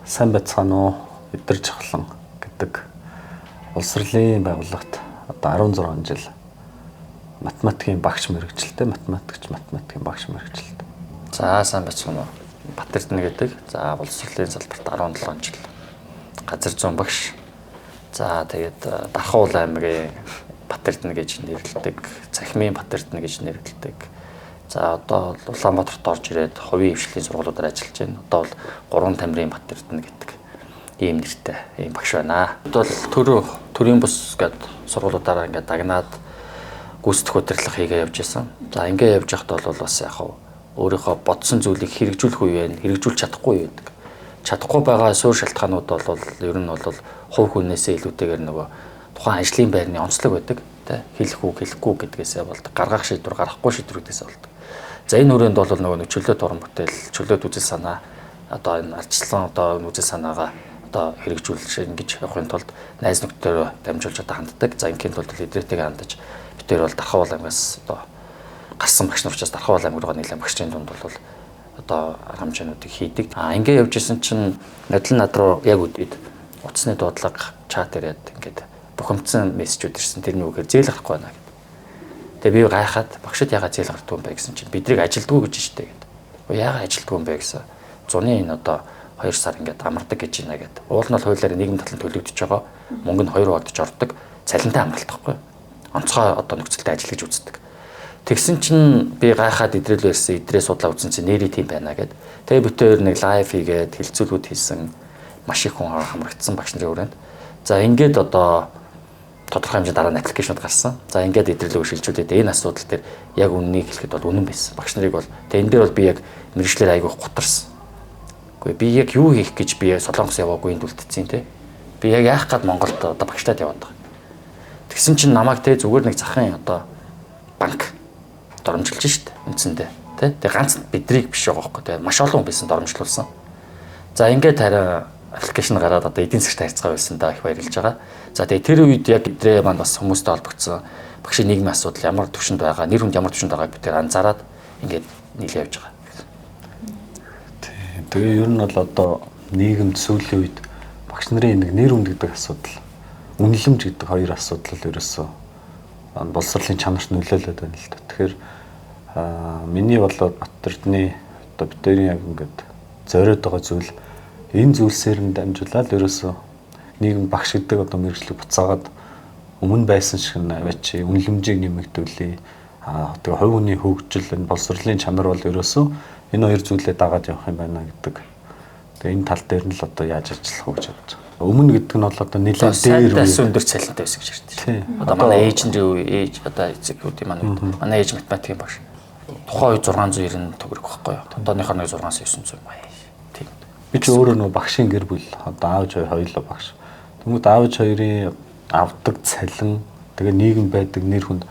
сайн байцгаана уу? Эдгэр жахлан гэдэг улс хурлын байгууллагт одоо 16 жил математикийн багш мэргэжилтэй математикийн багш мэргэжилтэй. За сайн байцгаана уу? Батэрдэн гэдэг. За улс хурлын салбарт 17 жил газар зүүн багш. За тэгээд Дархуул аймгийн Батэрдэн гэж нэрлэдэг, Цахимын Батэрдэн гэж нэрлэдэг. За одоо Улаанбаатарт орж ирээд хувийн хвшлийн сургуулиудаар ажиллаж байна. Одоо бол 3 тамирын Батэрдэн гэдэг ийм нэртэй ийм багш байна. Одоо бол төрийн бус гэдэг сургуулиудаараа ингээд дагнаад гүйцэтгэх удирдлага хийгээ явж байсан. За ингээд явж байхад бол бас яг өөрийнхөө бодсон зүйлийг хэрэгжүүлэх үе байна, хэрэгжүүлж чадахгүй юу гэдэг. Чадахгүй байгаа суурь шалтгаанууд бол ер нь бол хувь хүнээсээ илүүтэйгээр нөгөө тухайн ажлын байрны онцлог байдаг. Тэ хэлэх үг хэлэхгүй гэдгээсээ болдог. Гаргах шийдвэр гаргахгүй шийдвэрүүдээс болдог. За энэ хүрээнд бол нөгөө чөлөөт уран бүтээл, чөлөөт үзэл санаа одоо энэ арчлан одоо үзэл санаагаа одоо хэрэгжүүлж ингэж явахын тулд найз нөхдөөрөө дамжуулж одоо ханддаг. За ингийн тулд эдрээтэйгээ хандаж бид тэр бол Дархуул аймгаас одоо гарсан багш нар учраас Дархуул аймаг руугаа нийлэн багшийн дунд бол одоо арга хэмжээнүүдийг хийдэг. Ингээ явж исэн чинь нодлон над руу яг үдээд утасны дуудлага чат ирээд ингээд бухимдсан мессежүүд ирсэн. Тэрний үгээр зээл гарахгүй байна гэдэг. Тэгээ би гайхаад багшд яагаад зээл гардгүй юм бэ гэсэн чинь бидрийг ажилдгүй гэж штэ гэдэг. Яагаад ажилдгүй юм бэ гэсэн. Зуны энэ одоо 2 сар ингээд амардаг гэж байна гэдэг. Уул нь бол хуулиар нийгэм татлан төлөгдөж байгаа. Мөнгө нь 2 удаж ордог. Цалинтай амралт байхгүй. Онцгой одоо нөхцөлтэй ажил гэж үздэг. Тэгсэн чинь би гайхаад идрэл байсан. Идрээ судлаа үзсэн чинь нэрий тийм байна гэд. Тэгээ бид хоёр нэг лайв хийгээд хилцүүлгүүд хийсэн. Маш их хүн хамрагдсан багш нарын хүрээнд. За ингээд одоо тодорхой хэмжээнд дараа нь аппликейшнуд гарсан. За ингээд идэрлэгөө шилжүүлээд энэ асуудал дээр яг үннийг хэлэхэд бол үнэн байсан. Багш нарыг бол тэгээ энэ дээр бол би яг мэрэгчлэр айгүйх гутарсан. Гэхдээ би яг юу хийх гэж би Солонгос яваагүй энд үлдсэн тий. Би яг яах гээд Монголд одоо багштад яваад байгаа. Тэгсэн чинь намайг тий зүгээр нэг захын одоо банк доромжилж шít үндсэндээ тий. Тэгээ ганц бидрийг биш байгаа байхгүй тий. Маш олон хүн байсан доромжлуулсан. За ингээд хараа аппликейшн гараад одоо эдийн засгт харьцаа байсан да их баярлж байгаа. За тэгээ тэр үед яг идрээ маань бас хүмүүстэй холбогдсон багшийн нийгмийн асуудал ямар төвшөнд байгаа, нэр хүнд ямар төвшөнд байгааг бид тэр анзаараад ингээд нийлээ явж байгаа. Тэгээ ер нь бол одоо нийгэмд сүүлийн үед багш нарын нэг нэр хүнд гэдэг асуудал, үнэлэмж гэдэг хоёр асуудал ерөөсөө боловсролын чанарт нөлөөлөд байна л да. Тэгэхээр миний болоод Батэрдний одоо бидний яг ингээд зориод байгаа зүйл энэ зүйлсээр нь дамжуулаад ерөөсөө нийгэм багш гэдэг одоо мэргэжлийг буцаагаад өмнө байсан шиг авчи үнэлэмжийг нэмэгдүүлээ. Тэгээ хувь хүний хөгжил энэ боловсролын чанар бол ерөөсөө энэ хоёр зүйлээ дагаад явах юм байна гэдэг. Тэгээ энэ тал дээр нь л одоо яаж ажиллах вэ гэж бодож байгаа. Өмнө гэдэг нь бол одоо нэлээд дээр өндөр цалинтай байсан гэж ярьдээ. Одоо манай ээж одоо эцэгүүд маань манай ээж математикийн багш. Тухайн үед 690 төгрөг байхгүй юу? Одооныхоо 600-900 юм байна. Тийм. Би ч өөрөө нөгөө багшийн гэр бүл одоо аавч хоёулаа багш. Тэгмүүд аавч хоёрын авдаг цалин тэгээ нийгэм байдаг нэр хүнд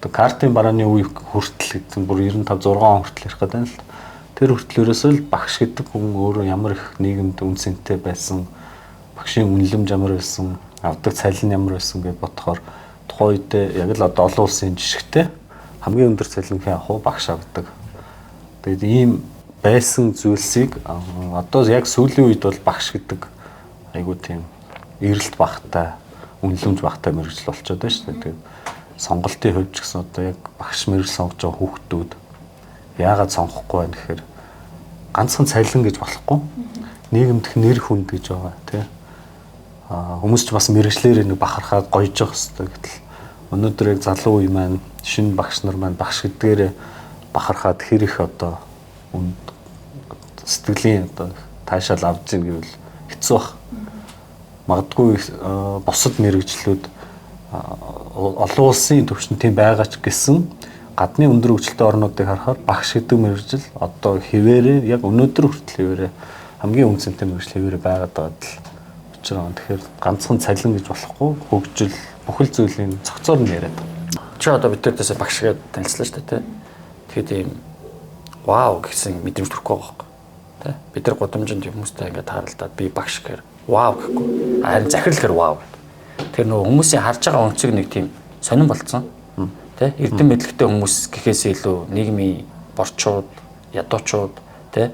одоо картын барааны үе хүртэл гэдэг бүр 95 6 он хүртэл ярих гэдэг нь л тэр хүртэл ерөөсөө л багш гэдэг хүн өөрөө ямар их нийгэмд үнцэнтэй байсан, багшийн үнэлэмж ямар байсан, авдаг цалин ямар байсан гэж бодохоор тухайн үед яг л одоо олон улсын жишгтэй хамгийн өндөр цалинхаа хуу багш авдаг. Тэгээд ийм байсан зүйлсийг одоо яг сүүлийн үед бол багш гэдэг айгуу тийм эрэлт багтай, үнэлэмж багтай мэргэжил болчиход байна шүү дээ. Тэгээд сонголтын хувьд ч гэсэн одоо яг багш мэргэжил сонгож байгаа хүүхдүүд яагаад сонгохгүй байна гэхээр ганцхан цалин гэж болохгүй. Нийгэмдх нэр хүнд гэж байгаа тийм. Хүмүүс ч бас мэргэжлэр нэг бахархаад гоёж явах хэрэгтэй гэтэл өнөөдөр яг залуу үе маань шинэ багш нар маань багш гэдгээр бахархаад хэр их одоо сэтгэлийн одоо таашаал авч ийн гэвэл хэцүү баг. Магадгүй бусад мэргэжлүүд олон улсын төвшөнд тийм байгаа ч гэсэн гадны өндөр хөгжилтэй орнуудыг харахаар багш гэдэг мэргэжил одоо хിവэрээ яг өнөөдөр хүртэл хിവэрээ хамгийн үнцэнтэй мэргэжил хിвэрээ байгаад байгаа л учраас тэгэхээр ганцхан цалин гэж болохгүй хөгжил бүхэл зүйлийн цогцоор нь яриад байгаа. Чи одоо бид тэрдээс багш гэдээ танилцлаа шүү дээ тий. Тэгэхээр ийм вау гэсэн мэдрэмж төрөхгүй байгаа байхгүй. Тэ бид нар гудамжинд хүмүүстэй ингээд тааралдаад би багш гэхээр вау гэхгүй. Харин захирал гэхээр вау. Тэр нөгөө хүмүүсийн харж байгаа өнцөг нэг тийм сонирн болцсон. Тэ эрдэм мэдлэгтэй хүмүүс гэхээс илүү нийгмийн борчууд, ядуучууд тэ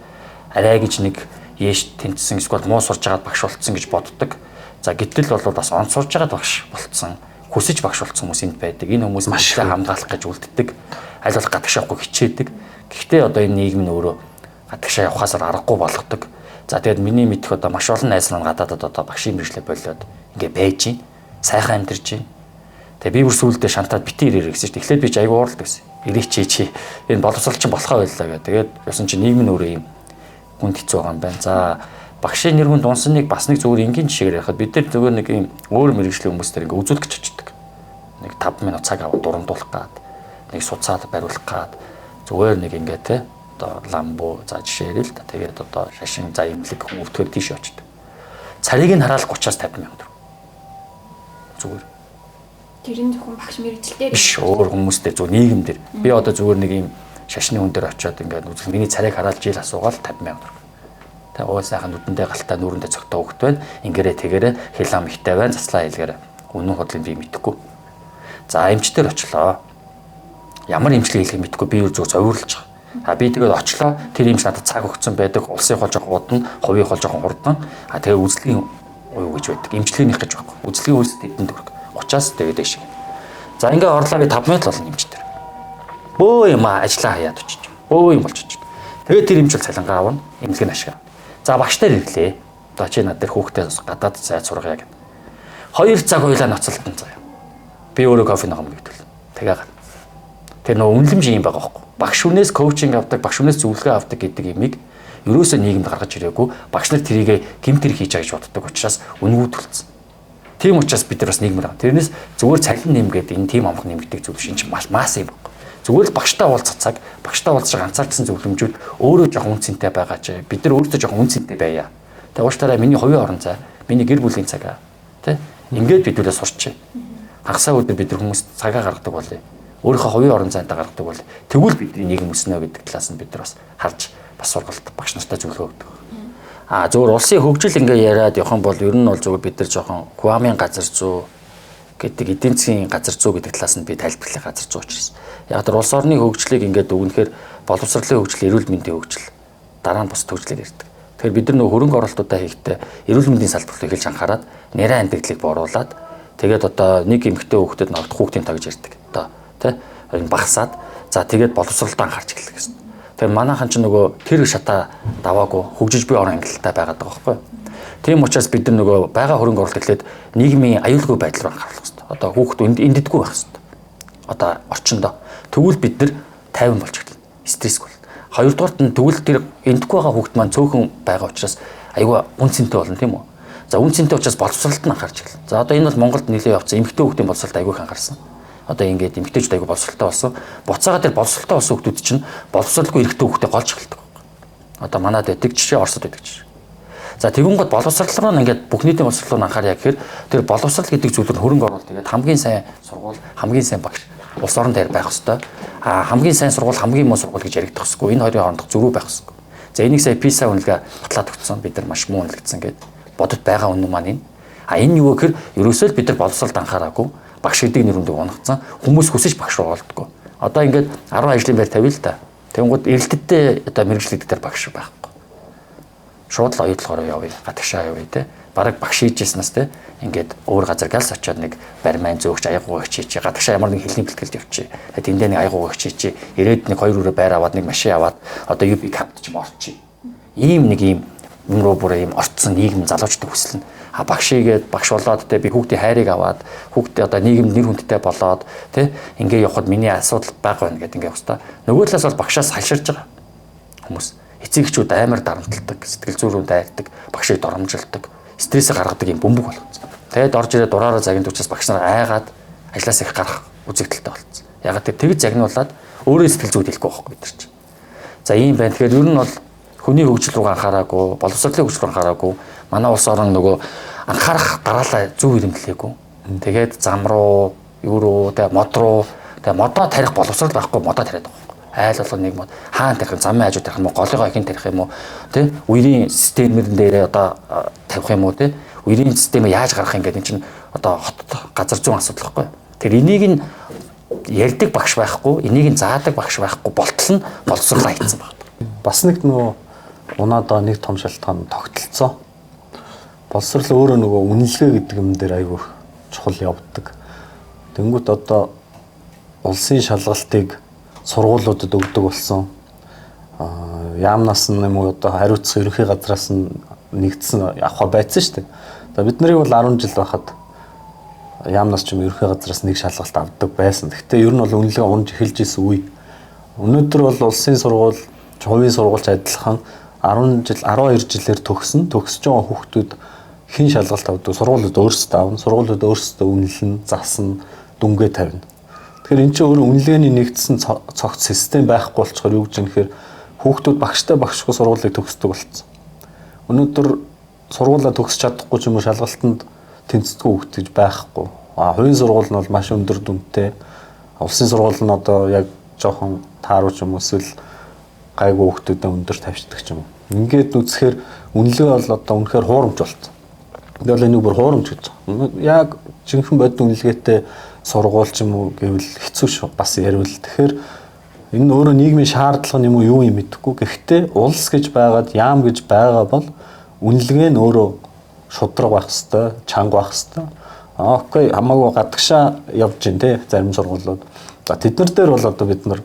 арай гэж нэг ээш тэнцсэн эсвэл муу сурж байгаад багш болцсон гэж боддог. За гэтэл бол бас онц сурж байгаад багш болцсон, хүсэж багш болцсон хүмүүс энд байдаг. Энэ хүмүүс маш их хамгаалах гэж үлддэг. Аль болох гадагшаа явахгүй хичээдэг. Гэхдээ одоо энэ нийгэм нь өөрөө гадагшаа явахаас аргагүй болгодог. За тэгээд миний мэдэх одоо маш олон найз маань гадаадад одоо багшийн мэргэжлээ болоод ингээ байж гин. Сайхан амьдарч гин. Тэгээ би бүр сүүлдээ шантаад битээ ирээ гэсэн чинь эхлээд би ч аягүй ууралд байсан. Ирэх чи энэ боловсролчин болохоо байлаа гэх. Тэгээд ясан чи нийгэм нь өөрөө юм хүнд хэцүү байгаа юм байна. За багшийн нэр хүнд унсныг бас нэг зүгээр энгийн жишээгээр ярихад бид нар зүгээр нэг юм өөр мэргэжлийн хүмүүстээр ингээ үзүүлэх гэж очдөг. Нэг 5 минут цаг аваад дурамдуулах гад, нэг суцаад бариулах гад зүгээр нэг ингээ те одоо ламбуу за жишээр л да. Тэгээд одоо шашин за имлэг хүмүүстээр тийш очдөг. Царийг нь хараал 30-аас 50 сая төгрөг. Зүгээр. Тэр энэ зөвхөн багш мэргэжилтээр биш өөр хүмүүстэй зөв нийгэмдэр. Би одоо зүгээр нэг юм шашны хүн дээр очиод ингээд үзэл миний царайг хараал жил асуугаал 50 сая төгрөг. Тэгээ уул сайхан нүдэндээ галтаа нүүрэндээ цогтоо хөвгт байна. Ингэрээ тэгэрээ хилам ихтэй байна. Заслаа хэлгээрээ. Үнэн худлыг би мэдэхгүй. За эмчтэр очлоо. Ямар эмчилгээ хийхийг мэдэхгүй би зөв зовирлж байгаа. Би тэгээд очлоо. Тэр эмч надад цаг өгсөн байдаг. Улсын хол жоохон удан, хувийн хол жоохон хурдан. Тэгээ үзлэгийн уу гэж байдаг. Эмчилгээнийх гэж байхгүй. Үзлэгийн үйлс тэдэнд төгрөг. 30-аас тэгээд дэш. За ингээ орлоо би 5 минут болно эмчтэр. Бөө юм ажиллаа хаяад очиж. Бөө юм болж очиж. Тэгээд тэр эмч бол цалингаа авна. Эмнэлгийн ашиг. За багштай ирлээ. Одоо чи над дээр хүүхдээ гадаад зайд сургая гэв. 2 цаг хуйлаа ноцолтон заяа. Би өөрөө кофе ногоом гэвэл. Тэгээ гад. Тэр нөө үнэлэмж юм байгаа байхгүй. Багш хүнээс коучинг авдаг, багш хүнээс зөвлөгөө авдаг гэдэг юмыг ерөөсөө нийгэмд гаргаж ирээгүй. Багш нар тэрийг гэмт хэрэг хийж байгаа гэж боддог учраас үнгүүтүүлсэн. Тийм учраас бид нар бас нийгмээр байгаа. Тэрнээс зүгээр цалин нэмгээд энэ тийм амх нэмэгдэх зүйл шин чинь маш масс юм байна. Зүгээр л багштай уулзах цаг, багштай уулзах ганцаардсан зөвлөмжүүд өөрөө жоохон үнцэнтэй байгаа ч бид нар өөрсдөө жоохон үнцэнтэй байя. Тэгээ ууштараа миний хувийн орон зай, миний гэр бүлийн цагаа тий ингээд бидүүлээ сурч. Хагасаа өдөр бид нар хүмүүс цагаа гаргадаг болъё. Өөрийнхөө хувийн орон зайтай гаргадаг бол тэгвэл бидний нийгэм өснө гэдэг талаас нь бид нар бас харж бас сургалт багш нартай зөвлөгөө өгдөг. Зөвхөн улсын хөгжил ингээ яриад явах юм бол ер нь бол зөвхөн бид нар жоохон Куамын газар зүй гэдэг эдийн засгийн газар зүй гэдэг талаас нь би тайлбарлах газар зүй учраас. Яг тэр улс орны хөгжлийг ингээд өгнөхээр боловсролын хөгжил, эрүүл мэндийн хөгжил, дараа нь бус хөгжлөөр ирдэг. Тэгэхээр бид нар нөх хөрөнгө оруулалтуудаа хийхдээ эрүүл мэндийн салбарт эхэлж анхаарад нэрээ амьдралыг бооруулаад тэгээд одоо нэг эмэгтэй хүүхдэд ногд хүүхдийн тагж ирдэг. Одоо тий энэ багасаад за тэгээд боловсролд анхаарч эхэлдэг гэсэн. Тэгээ манайхан ч нөгөө тэр шатаа даваагүй хөгжиж буй орон ангилалтай байгаад байгаа байхгүй. Тийм учраас бид нар нөгөө байгаа хөрөнгө оруулалт эхлээд нийгмийн аюулгүй байдал руу анхааруулах хэрэгтэй. Одоо хүүхд энддэггүй байх хэрэгтэй. Одоо орчиндоо тэгвэл бид нар тайван болж эхэлнэ. Стрессгүй. Хоёрдугаарт нь тэгвэл тэр энддэггүй байгаа хүүхд маань цөөхөн байгаа учраас аюул үнцэнтэй болно тийм үү? За үнцэнтэй учраас боловсролт нь анхаарч эхэлнэ. За одоо энэ бол Монголд нэлээд явцсан эмэгтэй хүүхдийн боловсролт аюул их анхаарсан. Одоо ингээд эмэгтэйчүүд аягүй боловсролтой болсон. Буцаага тэр боловсролтой болсон хүүхдүүд чинь боловсролгүй эрэгтэй хүүхдээ голж эхэлдэг. Одоо манад байдаг жишээ Оросд байдаг жишээ. За тэгүн гол боловсрол руу ингээд бүх нийтийн боловсрол руу анхаарья гэхээр тэр боловсрол гэдэг зүйлээр хөрөнгө оруулалт тэгээд хамгийн сайн сургууль, хамгийн сайн багш улс орон дээр байх хэвээр. Хамгийн сайн сургууль, хамгийн муу сургууль гэж яригдах хэвгүй. Энэ хоёрын хоорондох зөрүү байх хэвгүй. За энийг сая PISA үнэлгээ батлаад өгсөн. Бид нар маш муу үнэлэгдсэн гэдэг бодод байгаа үнэн маань энэ. Энэ юу гэхээр ерөөсөө л бид нар боловсролд анхаараагүй. Багш гэдэг нэр хүндийг унагцсан хүмүүс хүсэж багш руу олддгоо. Одоо ингээд 10 ажлын байр тавья л да. Тэнгууд эрэлтдээ одоо мэрэгжлэгдэх дээр багш байхгүй. Шууд л оюутлахаар явъя, гадагшаа явъя те. Бараг багш хийжсэнээс те ингээд өөр газар галс очиод нэг барьмайн зөөгч аягуугч хийчих. Гадагшаа ямар нэг хэлний бэлтгэлд явчих. Тэндээ нэг аягуугч хийчих. Ирээд нэг 2 өрөө байр аваад нэг машин аваад одоо UB капт ч юм орчих. Ийм юм руу бүр ийм орцсон нийгэм залуучдын хүсэл нь багшигээд багш болоод те би хүүхдийн хайрыг аваад хүүхдээ одоо нийгэмд нэр хүндтэй болоод те ингээ явхад миний асуудал байгаа байна гэдэг ингээ хэвээр. Нөгөө талаас бол багшаас хальширж байгаа хүмүүс. Эцэгчүүд амар дарамталдаг, сэтгэл зүйрүүнд дайрдаг, багшийг доромжилдаг, стрессээ гаргадаг юм бөмбөг болгоцсон. Тэгээд орж ирээд дураараа загнад учраас багш нар айгаад ажлаас их гарах үзэгдэлтэй болцсон. Ягаад тэр тэгж загнуулаад өөрөө сэтгэл зүйд хэлэхгүй байхгүй бид нар чинь. За ийм байна. Тэгэхээр ер нь бол хүний хөгжил рүү анхаараагүй, боловсролын хөгжил рүү анхаараагүй, манай улс орон нөгөө анхаарах дараалал зөв ирэмблээгүй. Тэгээд зам руу, юу руу, тэгээд мод руу, тэгээд модоо тарих боловсрол байхгүй модоо тариад байгаа. Айл болгоо нэг мод хаан тарих, замын хажуу тарих юм уу, голыгоо ихэнх тарих юм уу, тий? Үерийн системэрэн дээрээ одоо тавих юм уу, тий? Үерийн системээ яаж гаргах юм гэдэг чинь одоо хот газар зүйн асуудал байхгүй. Тэр энийг нь ярьдаг багш байхгүй, энийг нь заадаг багш байхгүй болтол нь боловсрол хайцсан байна. Бас нэг нөгөө унаад байгаа нэг том шалтгаан тогтолцоо. Боловсрол өөрөө нөгөө үнэлгээ гэдэг юм дээр айгүй чухал явдаг. Тэнгүүт одоо улсын шалгалтыг сургуулиудад өгдөг болсон. Яамнаас нь юм уу одоо хариуцах ерөнхий газраас нь нэгдсэн авах байсан шүү дээ. За бид нарыг бол 10 жил байхад яамнаас ч юм ерөнхий газраас нэг шалгалт авдаг байсан. Гэхдээ ер нь бол үнэлгээ унж эхэлж исэн үе. Өнөөдөр бол улсын сургууль, хувийн сургуульч адилхан 12 жилээр төгсөж байгаа хүүхдүүд хэн шалгалт авдаг? Сургуулиуд өөрсдөө авна, сургуулиуд өөрсдөө үнэлнэ, засна, дүнгээ тавина. Тэгэхээр эн чинь өөрөө үнэлгээний нэгдсэн цогц систем байхгүй болчихоор юу гэж юм хэрэг хүүхдүүд багштай багшгүй сургуулийг төгсдөг болсон. Өнөөдөр сургуулаа төгсч чадахгүй ч юм уу шалгалтанд тэнцдэг хүүхд гэж байхгүй. Хувийн сургууль нь бол маш өндөр дүнтэй. Улсын сургууль нь одоо яг жоохон тааруу ч юм уу эсвэл гайгүй хүүхдүүдэд өндөр тавьчихдаг ч юм уу. Ингээд үзэхээр үнэлгээ бол одоо үнэхээр хуурамч болсон. Энэ бол энийг бүр хуурамч гэж байна. Яг жинхэнэ бодит үнэлгээтэй сургууль ч юм уу гэвэл хэцүү шүү. Бас ярил. Тэгэхээр энэ өөрөө нийгмийн шаардлага юм уу юу юм мэдэхгүй. Гэхдээ улс гэж байгаад яам гэж байгаа бол үнэлгээ нь өөрөө шудраг байх хэвээр, чанга байх хэвээр. Окей, хамаагүй гадагшаа явж гин те зарим сургуулиуд. За тэднэр дээр бол одоо бид нар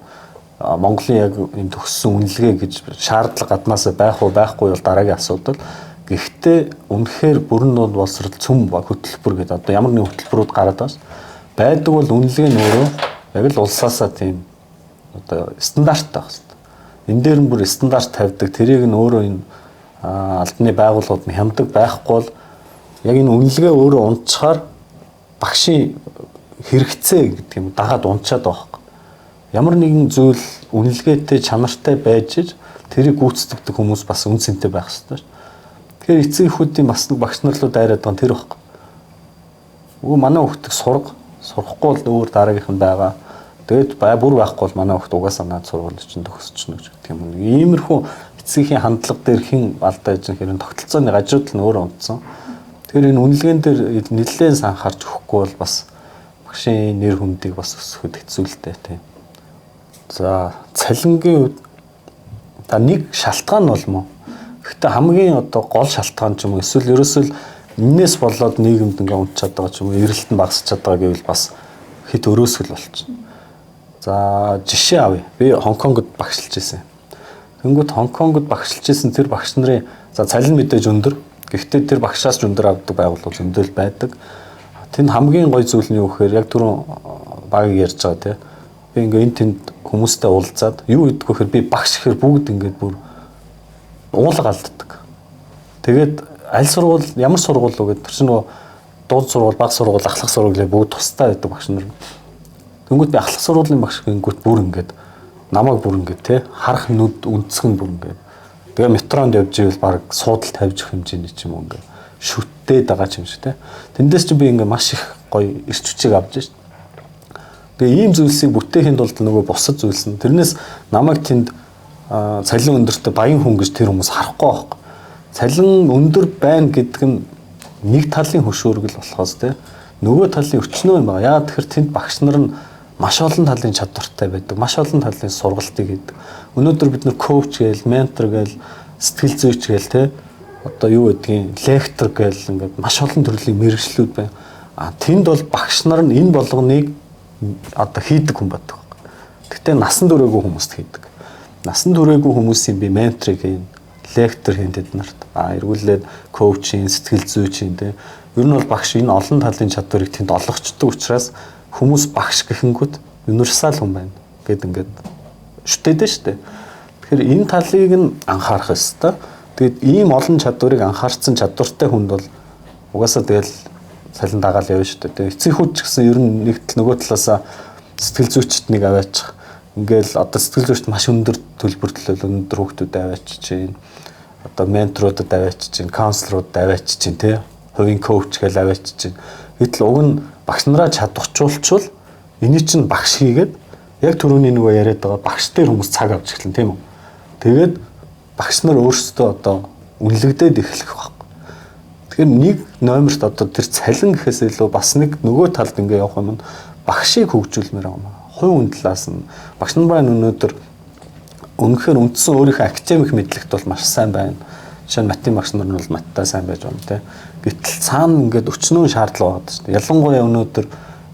Монголын яг энэ төгссөн үнэлгээ гэж шаардлага гаднаасаа байх уу байхгүй бол дараагийн асуудал. Гэхдээ үнэхээр бүрэн дунд боловсрол цөм хөтөлбөр гэдэг одоо ямар нэгэн хөтөлбөрүүд гараад байна. Байдаг бол үнэлгээ нь өөрөө яг л улсаасаа тийм одоо стандарт байх хэрэгтэй. Энэ дээр нь бүр стандарт тавьдаг. Тэрийг нь өөрөө энэ албаны байгууллагууд нь хямдаг байхгүй бол яг энэ үнэлгээ өөрөө унтчихаар багшийн хэрэгцээ гэдэг юм дагаад унчаад байгаа. Ямар нэгэн зүйл үнэлгээтэй чанартай байж тэрийг гүйцэтгэдэг хүмүүс бас үн цэнтэй байх хэрэгтэй. Тэгэхээр эцэг эхүүдийн бас нэг багш нар руу дайраад байгаа нь тэр байхгүй. Өө манай хүүхдийг сурахгүй бол өөр дараагийнх нь байгаа. Тэгээд бүр байхгүй бол манай хүүхд угаасаа наад сургууль чинь төгсчихнө гэдэг юм. Иймэрхүү эцгийн хандлага дээр хэн алдаа хийж хэрэг тогтолцооны гажууд нь өөрөө унтсан. Тэгэхээр энэ үнэлгээнд дээр нэлээд санхаарч өгөхгүй бол бас багшийн нэр хүндийг бас өсгөхөд хэцүүлтэй тийм. За цалингийн үед нэг шалтгаан бол мó. Гэхдээ хамгийн одоо гол шалтгаан ч юм уу эсвэл ерөөсөө энэс болоод нийгэмд ингээ унтчаад байгаа ч юм уу эрэлт нь багасчаад байгаа гэвэл бас хит өрөөсгөл болчихно. За жишээ авъя. Би Хонконгод багшилж ирсэн. Тэнгүүд Хонконгод багшилж ирсэн тэр багш нарын за цалин мэдээж өндөр. Гэхдээ тэр багшаас ч өндөр авдаг байгууллагууд зөндөл байдаг. Тэнд хамгийн гоё зүйл нь юу гэхээр яг түрүүн багийг ярьж байгаа тийм. Би ингээ энэ тэнд хүмүүстэй уулзаад юу гэдг вэ гэхээр би багш гэхээр бүгд ингээд бүр уулга алддаг. Тэгээд аль сургууль ямар сургууль вэ гэдэг чинь нөгөө дунд сургууль, баг сургууль, ахлах сургууль гэх бүгд тустай байдаг багш нар. Тэнгүүд би ахлах сургуулийн багш гингүүт бүр ингээд намайг бүр ингээд те харах нүд үнцгэн бүр ингээд тэгээ метронд явж ивэл баг суудал тавьж өгөх хэмжээний ч юм уу ингээд шүттэй байгаа юм шиг те. Тэндээс чи би ингээд маш их гоё эрч хүчийг авч шít. Тэгээ ийм зүйлсийг бүтээхэд бол нөгөө бусад зүйлс нь тэрнээс намайг тэнд цалин өндөртэй баян хүн гэж тэр хүмүүс харахгүй байхгүй. Цалин өндөр байна гэдэг нь нэг талын хөшөөргөл болохоос те нөгөө талын өчнөө юм байна. Яагаад тэгэхээр тэнд багш нар нь маш олон талын чадвартай байдаг. Маш олон талын сургалтыг хийдэг. Өнөөдөр бид нэр коуч гээл, ментор гээл, сэтгэл зүйч гээл те одоо юу гэдгийг лектор гээл ингээд маш олон төрлийн мэргэжлүүд байна. Тэнд бол багш нар нь энэ болгоныг одоо хийдэг хүн байдаг. Гэтэ насан туршаагүй хүмүүст хийдэг. Насан туршаагүй хүмүүсийн би менторыг хийн, лектор хийн тэд нарт. Эргүүлээд коучинг, сэтгэл зүйчийн те. Ер нь бол багш энэ олон талын чадварыг тэнд олгочдөг учраас хүмүүс багш гэхэнгүүт универсал хүн байна гэд ингээд шүтээдэ штэ. Тэгэхээр энэ талыг нь анхаарах ёстой. Тэгэд ийм олон чадварыг анхаарсан чадвартай хүнд бол угаасаа тэгэл салин дагаал явна штэ. Тэгээ эцэг хүүд ч гэсэн ер нь нэг нөгөө талаасаа сэтгэл зүйчт нэг аваачих. Ингээл одоо сэтгэл зүйчт маш өндөр төлбөр төлөөл өндөр хүүхдүүд аваачиж чинь одоо менторуудад аваачиж чинь каунслеруудад аваачиж чинь тий хувийн коуч гэж аваачиж чинь гэтэл уг нь багш нараа чадварчулчвал энийг чинь багш хийгээд яг түрүүний нөгөө яриад байгаа багш дээр хүмүүс цаг авч эхэлнэ тийм үү. Тэгээд багш нар өөрсдөө одоо үнэлэгдээд эхлэх байхгүй. Тэгэхээр нэг номерт одоо тэр цалин гэхээс илүү бас нэг нөгөө талд ингээ явах юм нь багшийг хөгжүүлмээр байгаа юм. Хувь хүн талаас нь багш нар маань өнөөдөр үнэхээр үндсэн өөрийнхөө академик мэдлэгт бол маш сайн байна. Жишээ нь математик багш нар нь бол маттай сайн байж байна те. Гэтэл цаана ингээд өчнөө шаардлага байгаа шүү дээ. Ялангуяа өнөөдөр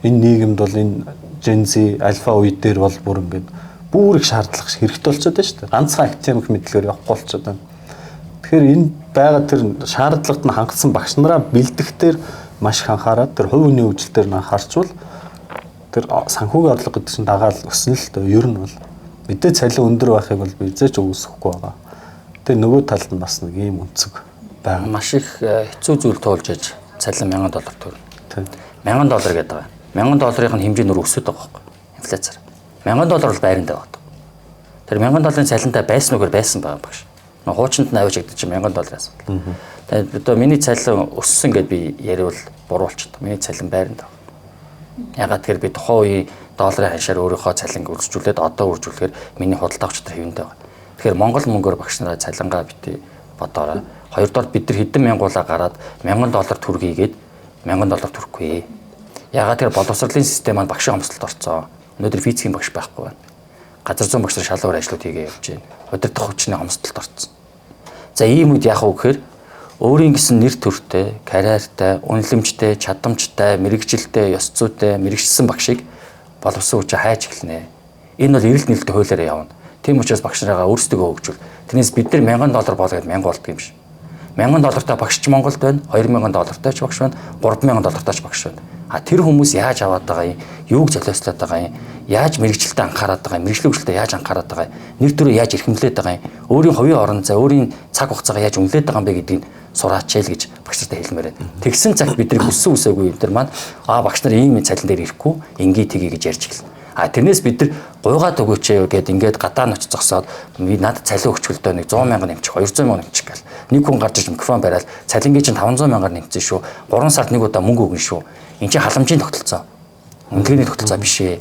энэ нийгэмд бол энэ Gen Z альфа үе дээр бол бүр ингээд бүр их шаардлага хэрэгтэй болчиход байна шүү дээ. Ганцхан академик мэдлэгээр явахгүй болчиход байна. Тэгэхээр энэ байгаа тэр шаардлагад нь хангасан багш нараа бэлдэхтэр маш их анхаарад тэр хувь хүний хөгжил дээр нь анхаарчвал тэр санхүүгийн орлого гэдэг чинь дагаал өснө л дээ. Ер нь бол мэдээ цалин өндөр байхыг бол би эзэж үгүйсэхгүй байгаа. Тэгээ нөгөө талд нь бас нэг ийм үнцэг байгаа. Маш их хэцүү зүйл туулж аж цалин $1000 төгрөг. Тийм. $1000 гэдэг байгаа. $1000 нь хэмжээ нөр өсөд байгаа байхгүй. Инфляцаар. $1000 бол байранд байгаа. Тэр $1000 цалинтай байсан үгээр байсан байгаа багш. Хуучинд нь авчигдчих чинь $1000-аас. Тэгээд одоо миний цалин өссөн гэдээ би яриул буруу болчихсон. Миний цалин байранд байгаа. Ягаад тэгэхээр би тухайн үеийн долларын ханшаар өөрийнхөө цалинг үржүүлээд одоо үржүүлэхээр миний худалдаа авч чадвар хэвэндээ байгаа. Тэгэхээр Монгол мөнгөөр багш нараа цалингаа битээ бодоорой. Хоёрдугаар бид нар хэдэн мянгуулаа гараад $1000 төргийгээд $1000 төрөхгүй. Ягаад тэр боловсролын систем маань багшийн хомсдолд орцсон. Өнөөдөр физикийн багш байхгүй байна. Газар зүйн багш нар шалгуур ажлууд хийгээ явж байна. Удирдах хүчний хомсдолд орцсон. За ийм үед яах вэ гэхээр өөрийн гэсэн нэр төртэй, карьертай, үнэлэмжтэй, чадамжтай, мэрэгжилтэй, ёс зүйтэй, мэрэгчсэн багшийг боловсон хүчээ хайж эхэлнэ. Энэ бол эрэлт нээлттэй хуулиараа явна. Тийм учраас багш нараа өөрсдөө хөгжүүл. Тэрнээс бид нар $1000 болгоод 1000 болдго юм шиг. $1000 багш ч Монголд байна, $2000 ч багш байна, $3000 ч багш байна. А тэр хүмүүс яаж аваад байгаа юм? Юуг золиослоод байгаа юм? Яаж мэрэгчлэлтэд анхаарат байгаа юм? Мэрэгжлийн хөгжилтэд яаж анхаарат байгаа юм? Нэр төрөө яаж эрхэмлээд байгаа юм? Өөрийн хувийн орон зай, өөрийн цаг хугацаагаа яаж үнэлээд байгаа юм бэ гэдгийг сураач л гэж багш нартай хэлмээр байна. Тэгсэн цагт бидний хүссэн үсээгүй энэ төр маань багш нар ийм цалин дээр ирэхгүй, ингээ тгий гэж ярьж эхэлнэ. Тэрнээс бид нар гуйгаад өгөөч гэд ингээд гадаа ноч зогсоод надад цалин өгчөлдөө нэг 100,000 нэмчих, 200,000 нэмчих гэл. Нэг хүн гарч иж микрофон бариад цалингийн чинь 500,000-аар нэмсэн шүү. 3 сард нэг удаа мөнгө өгнө шүү. Энд чинь халамжийн тогтолцоо. Үнэхээр тогтолцоо биш ээ.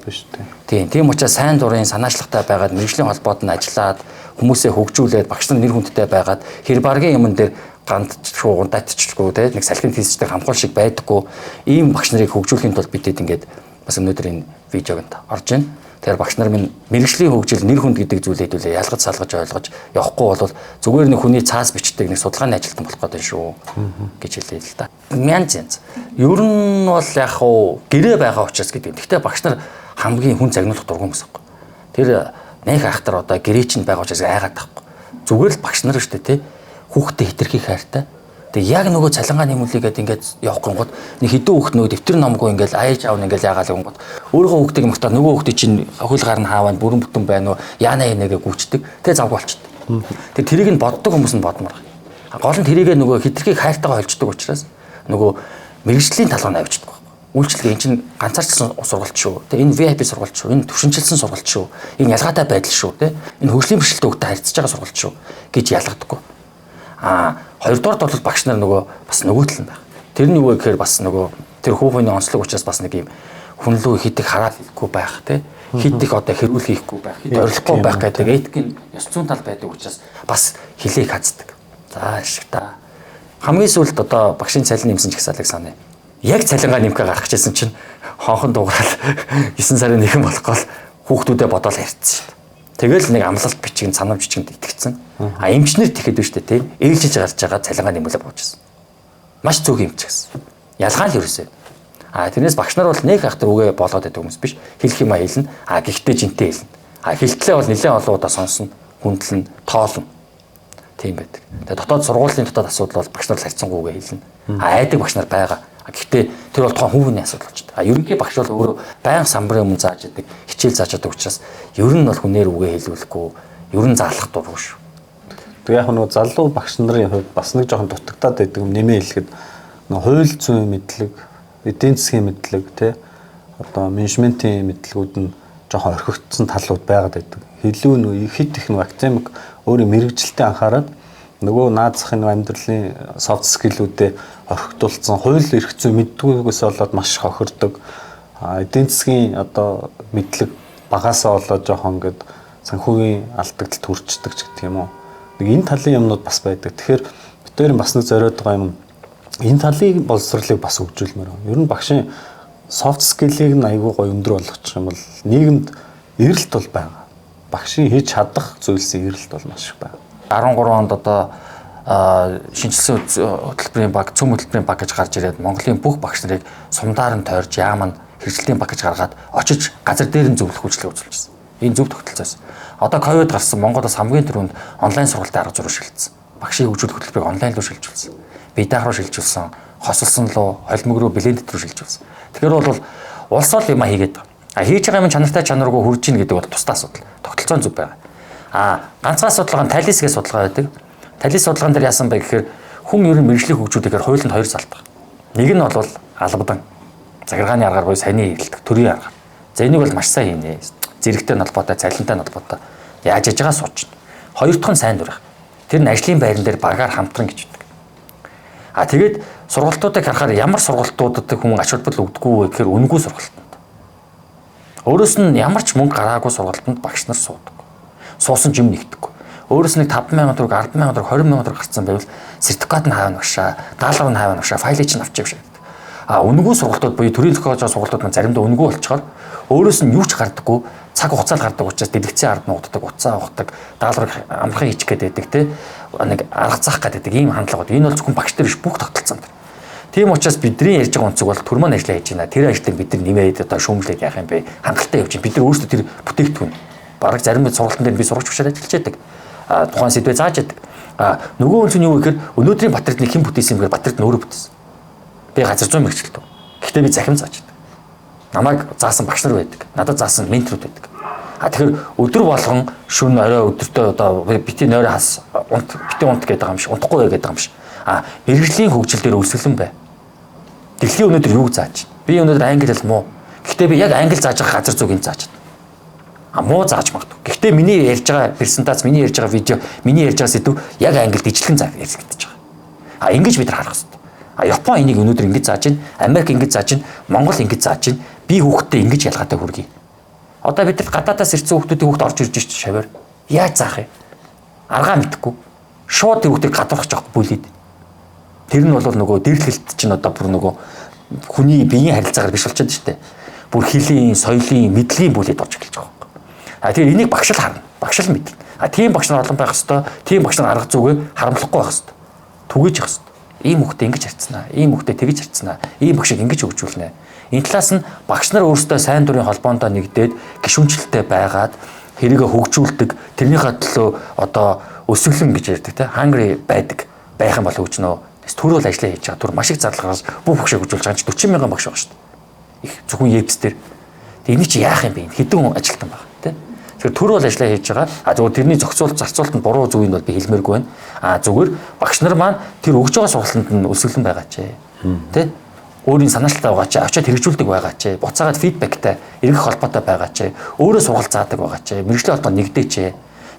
Тийм учраас сайн дурын санаачлагтай байгаад мэрэгжлийн холбоод нь ажиллаад хүмүүсээ хөгжүүлээд багш нар нэр хүндтэй байгаад хэр баргийн юмн дээр гандчихгүй, гундатчихгүй те нэг салхин хийсдэг хамхуул шиг байдаггүй ийм багш нарыг хөгжүүлэхийн тулд бидэд ингээд бас өнөөдөр энэ видеогт орж байна. Тэгэхээр багш нар минь мэрэгжлийн хөгжил нэр хүнд гэдэг зүйлээ хэдүүлээ ялгаж салгаж ойлгож явахгүй бол зүгээр нэг хүний цаас бичдэг нэг судалгааны ажилтан болох гэдэг шүү гэж хэлээ л да. Янз. Ер нь бол яг хуу гэрээ байгаа учраас гэдэг. Гэхдээ багш нар хамгийн хүн загнуулах дургуун гэсэн юм. Тэр нэг ахтар одоо гэрээ чинь байгаа учраас айгаад тахгүй. Зүгээр л багш нар шүү дээ тий. Хүүхдээ хитрхи хайртай. Тэгээ яг нөгөө цалингаа нэмүүлээгээд ингээд явах гингод нэг хэдэн хүүхд нөгөө дэвтэр номгүй ингээд аяж аавна ингээд яагаал гингод өөрийнхөө хүүхдийг мартаад нөгөө хүүхдээ чинь хөл гар нь хааваа бүрэн бүтэн байна уу яана янагээ гүйчдэг тэгээ завгүй болчихдээ. Тэгээ тэрийг нь боддог хүмүүс нь бодмоор. Гол нь тэрийгээ нөгөө хитрхийг хайртайгаа холждог учраас нөгөө мэрэгжлийн талаар нь авчдаг байхгүй. Үйлчлэгээ эн чинь ганцаарчсан сургалт шүү. Тэгээ энэ VIP сургалт шүү. Энэ төвшинчилсэн сургалт шүү. Энэ ялгаатай байдал шүү. Тэ энэ хөгжлийн бэрхшээлтэй хүүхдэд харьцаж байгаа сургалт шүү гэж ялгадаггүй. Хоёрдугаар бол багш нар нөгөө бас нөгөө тал нь байна. Тэр нь юу вэ гэхээр бас нөгөө тэр хүүхний онцлог учраас бас нэг юм хүнлүү хит их хараад ихгүй байх тий. Хит их одоо хэрүүл хийхгүй байх, хит орилохгүй байх гэдэг этикийн ёс зүйн тал байдаг учраас бас хилийг хаздаг. За ашиг та. Хамгийн сүүлд одоо багшийн цалин нэмсэн ч гэсэн санаа. Яг цалингаа нэмэхээ гаргах гэсэн чинь хонхон дуурал 9 сарын 1 болохгүй хүүхдүүдэд бодоол ярьцсан. Тэгэл нэг амлалт бичиг санамж бичигэнд итгэцэн. Эмчнэр тэгэхэд биш үү те. Ээлжиж гарч байгаа цалингаа нэмүүлээ буужсэн. Маш зөв юмч гэсэн. Ялгаа л ерөөсөө. Тэрнээс багш нар бол нэг ахтар үгээ болгоод байдаг хүмүүс биш. Хэлэх юм хэлнэ. Гэхдээ жинтэй хэлнэ. Хэлтлээ бол нэлээд олон удаа сонсно. Хүндлэн, тоолно. Тийм байдаг. Тэгээ дотоод сургуулийн дотоод асуудал бол багш нар харьцангуйгээ хэлнэ. Айдаг багш нар байгаа. Гэхдээ тэр бол тухайн хүүхний асуудал болж байна. Ерөнхий багш бол өөрөө байнга самбарын өмнө зааж яадаг, хичээл зааж яадаг учраас ер нь бол хүнээр үгээ хэлүүлэхгүй, ер нь заалах дургүй шүү. Тэгээ яг нөгөө залуу багш нарын хувьд бас нэг жоохон дутагдаад байдаг юм нэмээ хэлэхэд нөгөө хууль зүйн мэдлэг, эдийн засгийн мэдлэг тий одоо менежментийн мэдлгүүд нь жоохон орхигдсон талууд байгаад байдаг. Илүү нөгөө хит их нөгөө академик өөрийн мэрэгжилтэд анхаарал нөгөө наазахын амьдралын soft skill-үүдээ орхигдуулсан хууль эрх зүйн мэддгүйгээс болоод маш их хохирдог. Эдийн засгийн одоо мэдлэг багасаа болоод жоохон ингээд санхүүгийн алдагдлалд хүрчдэг ч гэх юм уу. Нэг энэ талын юмнууд бас байдаг. Тэгэхээр битээр бас нэг зориод байгаа юм. Энэ талын боловсролыг бас хөгжүүлмээр байна. Ер нь багшийн soft skill-ийг айгүй гоё өндөр болгочих юм бол нийгэмд эрэлт бол байгаа. багшийн хийж чадах зүйлсийн эрэлт бол маш их байна. 13 онд одоо шинжилсэн хөтөлбөрийн баг, цөм хөтөлбөрийн баг гэж гарч ирээд Монголын бүх багш нарыг сумдаар нь тойрж яам нь хэрэгжилтийн баг гэж гаргаад очиж газар дээр нь зөвлөх үйлчлэг үзүүлчихсэн. Энэ зөв тогтолцоос. Одоо ковид гарсан Монголоос хамгийн түрүүнд онлайн сургалтын арга зураг шилжсэн. Багшийн хөгжүүлэх хөтөлбөрийг онлайн руу шилжүүлсэн. Бие даах руу шилжүүлсэн, хосолсон руу, холимог руу, блендд руу шилжүүлсэн. Тэгэхээр бол улс ол юм хийгээд байгаа. Хийж байгаа юм чанартай чанаргүй хүрж ийн гэдэг бол тусдаа асуудал. Тогтолцоо зөв байгаа. Ганцхан судалгаа нь талис гэж судалгаа байдаг. Талис судалгаан дээр яасан бэ гэхээр хүн ер нь мэржлийн хөгжүүлэхээр хуулинд хоёр залдаг. Нэг нь бол албадан захиргааны аргаар буюу саяны хэлдэг, төрийн аргаар. За энийг бол маш сайн хийнэ. Зэрэгтэй холбоотой, цалинтай холбоотой. Яаж яж байгаа суучна. Хоёр дахь нь сайн дурах. Тэр нь ажлын байран дээр багаар хамтран гэж үүдэг. Тэгээд сургалтуудыг харахаар ямар сургалтуудад хүн ач холбогдол өгдөггүй вэ гэхээр үнэгүй сургалтанд. Өөрөөс нь ямар ч мөнгө гараагүй сургалтанд багш нар суудаг. Суусан ч юм нэгдэхгүй. Өөрөөс нь 50000 төгрөг, 100000 төгрөг, 20000 төгрөг гарцсан байвал сертификат нь хаана багшаа, даалгавар нь хаана багшаа, файлыг чинь авчих юм шиг. Үнэгүй сургалтууд буюу төрийн зохиолж байгаа сургалтууд маань заримдаа үнэгүй болчихоор өөрөөс нь юу ч гардаггүй, цаг хугацаанд гардаг учраас дэлгэцийн ард нуугддаг, утсаа авахдаг, даалгаврыг амархан хийчих гээд байдаг те. Нэг арга заах гэдэг ийм хандлагууд. Энэ бол зөвхөн багш нар биш бүх тогтолцоонд. Тийм учраас бидний ярьж байгаа онцөг бол төрмөн ажиллаа хийж байна. Тэр ажлыг бид нар нэмээд одоо шүүмжлээд яах юм бэ? Хангалттай явж байна. Бид нар өөрсдөө тэр бүтээгдэхүүн бараг зарим сургалтын дээр би сурагч багшаар ажиллаж байдаг. Тухайн сэдвээ зааж байдаг. Нөгөө үнц нь юу гэхээр өнөөдрийн Батэрдны хэн бүтээсэн юм гэхээр Батэрд нь өөрөө бүтээсэн. Би газар зүйн мэргэжилт. Гэхдээ би захим зааж байдаг. Намайг заасан багш нар байдаг. Надад заасан менторуд байдаг. Тэгэхээр өдөр болгон шөнө орой өдөртөө одоо бити нойроо хас бити унт гэдэг юм шиг унтахгүй гэдэг юм шиг. Мэргэжлийн хөгжил дээр өрсөлдөн бай. Дэлхийн өнөөдөр юуг зааж? Би өнөөдөр англи хэл муу. Гэхдээ би яг англи зааж байгаа газар зүйн зааж байна. Муу зааж магадгүй. Гэхдээ миний ярьж байгаа презентац, миний ярьж байгаа видео, миний ярьж байгаа сэдв яг англид ижилхэн зааж ярьж байгаа. Ингэж бид нар харах хэрэгтэй. Япон энийг өнөөдөр ингэж зааж байна. Америк ингэж зааж байна. Монгол ингэж зааж байна. Би хүүхдтэй ингэж ялгаатай хүргэе. Одоо бид нар гадаадаас ирсэн хүүхдүүдийн хүүхд орж ирж шавар. Яаж заах юм? Аргаа мэдэхгүй. Шууд тэр хүүхдийг гадуурх жоох бүлээд. Тэр нь бол нөгөө дээрлэлт чинь одоо бүр нөгөө хүний биеийн харилцаагаар биш болчиход штэ. Бүр хилийн, соёлын, мэдлэгийн бүлээд орж эхэлж байгаа юм. Тэгэхээр энийг багш л харна. Багш л мэднэ. Тийм багш нар олон байх хэвээр. Тийм багш нар арга зүгээ харамлахгүй байх хэвээр. Түгэж явах хэвээр. Ийм хүүхдээ ингэж харьцнаа. Ийм хүүхдээ тэгэж харьцнаа. Ийм багшийг ингэж хөгжүүлнэ. Энэ талаас нь багш нар өөрсдөө сайн дурын холбоондоо нэгдээд гишүүнчлэлтэй байгаад хэрэгэ хөгжүүлдэг. Тэрнийхээ төлөө одоо өсвөлэн гэж ярьдаг те. Hungry байдаг. Байх юм бол хөгжнөө. Түр бол ажиллаа хийж байгаа. Түр маш их зарлагаас бүх багшийг хөгжүүлж байгаа чинь 40 мянган багш байгаа шүү дээ. Их зөвхөн Епс дээр. Тэг энийг чи яах юм бэ? Хэдэн ажилтан байна те. Тэгэхээр түр бол ажиллаа хийж байгаа. Зөвхөн тэрний зохицуулт зарцуултанд буруу зүйл нь бол би хэлмээргүй байна. Зүгээр багш нар маань тэр өгж байгаа сургалтанд нь өсвөлэн байгаа ч те. Өөрийн санаачилтай байгаа ч очиод хэрэгжүүлдэг байгаа ч буцаагаад фидбэктэй эргэх холбоотой байгаа ч өөрөө сургалт заадаг байгаа ч мэргэжлийн холбоо нэгдээч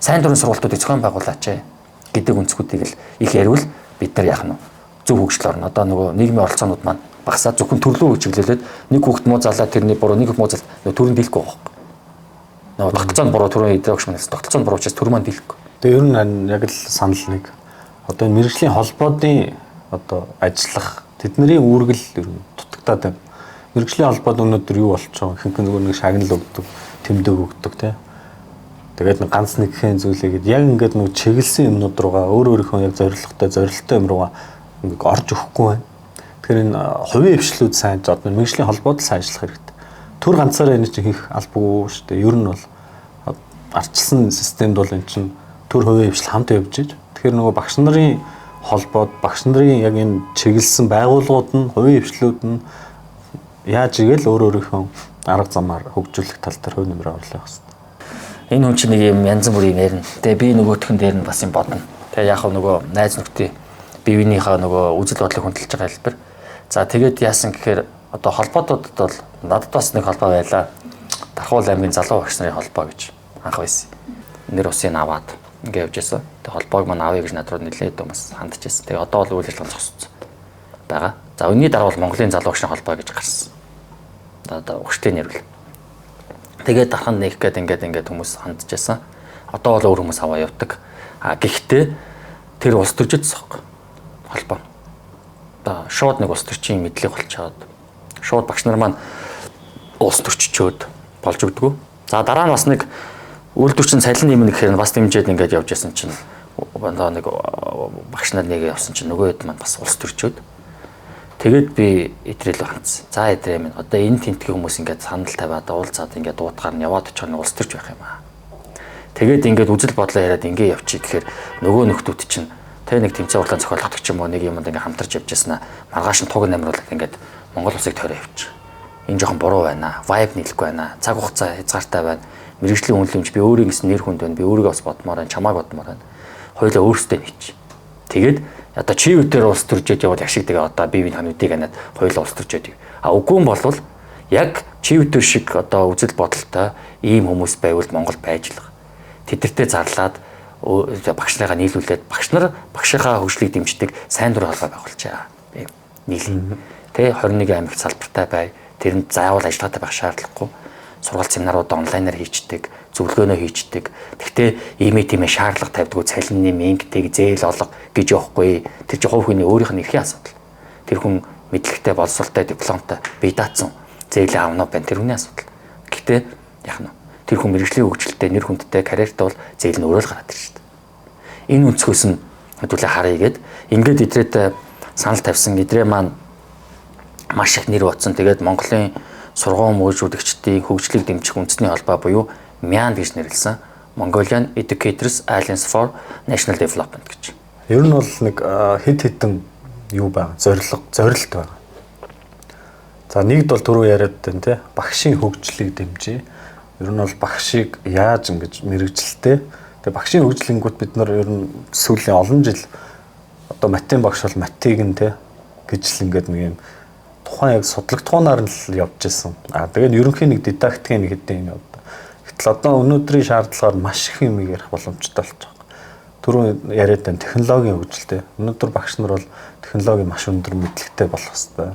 сайн дурын сургалтуудыг зохион байгуулаач гэдэг үнцгүүдийг л их ярил бид нар яах нь зөв хөгжил орно. Одоо нөгөө нийгмийн оролцоонууд маань багасаад зөвхөн төрлөө чиглүүлээд нэг хүүхэд муу залаа тэрний буруу нэг муу зал төрөнд дийлэхгүй байгаа юм. Нөгөө тогтолцоонд буруу төрөө идэгш манаас тогтолцоонд буруу учраас төрмөнд дийлэхгүй. Тэгээ ер нь яг л санал нэг одоо мэргэжлийн холбоодын одоо ажиллах тэдний үүргэл ер нь дутагдаад байна. Мэргэжлийн холбоод өнөөдөр юу болчихоо ихэнх зүгээр нэг шагнал өгдөг, тэмдэг өгдөг тий. Тэгээд нэг ганц нэгхэн зүйлээгээд яг ингээд нэг чиглэсэн юмнууд руугаа өөр өөрийнхөө яг зорилттой юм руугаа ингээд орж өгөхгүй байна. Тэгэхээр энэ хувийн хвшлүүд сайн одоо мэргэжлийн холбоод сайн ажиллах хэрэгтэй. Түр ганцаараа энэ чинь хийх албагүй шүү дээ. Ер нь бол арчилсан системд бол эн чинь түр хувийн хвшил хамт явж байна. Тэгэхээр нөгөө багш нарын холбоод багш нарын яг энэ чиглэсэн байгууллагууд нь хувийн хвшлүүд нь яаж игээл өөр өөрийнхөө арга замаар хөгжүүлэх тал дээр хувь нэмрээ орлох хэрэгтэй. Энэ хүн чинь нэг юм янз бүрийн ярина. Тэгээ би нөгөөхөн дээр нь бас юм бодно. Тэгээ яг нөгөө найз нөхдөд биеийнхээ нөгөө үзэл бодлыг хөндлөж байгаа хэлбэр. За тэгээд яасан гэхээр одоо холбоодуудад бол надад бас нэг холбоо байлаа. Дархуул аймгийн залуу багш нарын холбоо гэж анх байсан. Нэр усын аваад ингээ явж байсан. Тэгээ холбоог маань авъя гэж над руу нэлээд хүмүүс хандж байсан. Тэгээ одоо бол үйл ажиллагаа зогссон байгаа. За өнний дараа бол Монголын залуу багш нарын холбоо гэж гарсан. Одоо өгчтэй нэрвэл. Тэгээд дархан нээх гээд ингээд хүмүүс хандж байсан. Одоо бол өөр хүмүүс аваа явдаг. Гэхдээ тэр улс төрчид сохог холбоо. Одоо шууд нэг улс төрчийн мэдлэг болчоод шууд багш нар маань улс төрччөөд болж өгдөг. За дараа нь бас нэг Үйлдвэрчин цалин нэмнэ гэхээр бас дэмжээд ингээд явж ясан чинь нэг багш нар нэг явсан чинь нөгөө хэд маань бас улс төрчөөд тэгээд би идрэл ганц. За идрээ минь одоо энэ тентгийн хүмүүс ингээд санал тавиад уулзаад ингээд дуудахаар нь яваад очих нь улс төрч байх юм аа. Тэгээд ингээд үжил бодлоо яриад ингээд явчих гэхээр нөгөө нөхдүүд чинь тэ нэг тэмцээн урлаан зохиолгодог ч юм уу нэг юмд ингээд хамтарч явж яснаа маргааш нь туг намруулаад ингээд Монгол улсыг тойроо явчих. Энэ жоохон буруу байна. Vibe нийлэхгүй байна. Цаг хугацаа хязгаартай байна. Мэргэжлийн үнэлэмж би өөрийн гэсэн нэр хүнд байна. Би өөрийгөө бас бодмоор байна. Чамааг бодмоор байна. Хоёулаа өөрсдөө нийч. Тэгээд одоо чи өдөр улс төржээд яваад ашигдаг одоо бие биений хануудыг анаад хоёулаа улс төржөөд. А үгүй юм бол яг чи өдөр шиг одоо үзэл бодолтой ийм хүмүүс байвал Монгол байж л. Тэдэртээ зарлаад багш нараа нийлүүлээд багш нар багшийнхаа хөгжлийг дэмждэг сайн дур холбоо байгуулчаа. Нийлэн. Тэ 21 аймагт салбартай бай. Тэрэнд заавал ажиллагаатай байх шаардлагагүй. Сургалт семинарууд онлайнаар хийчдэг, зөвлөгөөнөө хийчдэг. Гэхдээ ийм шаардлага тавьдгүй цалинны мөнгөтэйг зээл олго гэж явахгүй. Тэр чинь хувь хүний өөрийнх нь эрхийн асуудал. Тэр хүн мэдлэгтэй, боловсролтой, дипломтой, бие даацсан зээл аавна байна. Тэр хүний асуудал. Гэхдээ яах нь тэр хүн мэргэжлийн хөгжилтэй, нэр хүндтэй карьертай бол зээл нь өөрөө л гараад ирж шүү дээ. Энэ өнцгөөс нь хэдүүлээ харъя гэд ингээд идрээд санал тавьсан. Идрээ маань маш их нэр батсан. Тэгээд Монголын сургууль мөржүүлэгчдийн хөгжлийг дэмжих үндэсний холбоо буюу MYAND гэж нэрлсэн. Mongolian Educators Alliance for National Development гэж. Ер нь бол нэг хэд хэдэн юу байгаа, зорилт байгаа. За нэгд бол түрүү яриад байна те. Багшийн хөгжлийг дэмжиж. Ер нь бол багшийг яаж ингэж мэрэгжилтэй. Тэгээ багшийн хөгжлингүүд бид нар ер нь сүүлийн олон жил одоо математикийн багш бол математик нь те гэж л ингээд нэг юм тухайн яг судлагтуунаар нь л явж исэн. Тэгээд ерөнхийн нэг дидактикийн нэг хэдэн юм явдаг. Гэтэл одоо өнөөдрийн шаардлагаар маш их юм ярих боломжтой болж байгаа. Түрүү яриад байна технологийн хөгжилтэй. Өнөөдөр багш нар бол технологи маш өндөр мэдлэгтэй болох хэрэгтэй.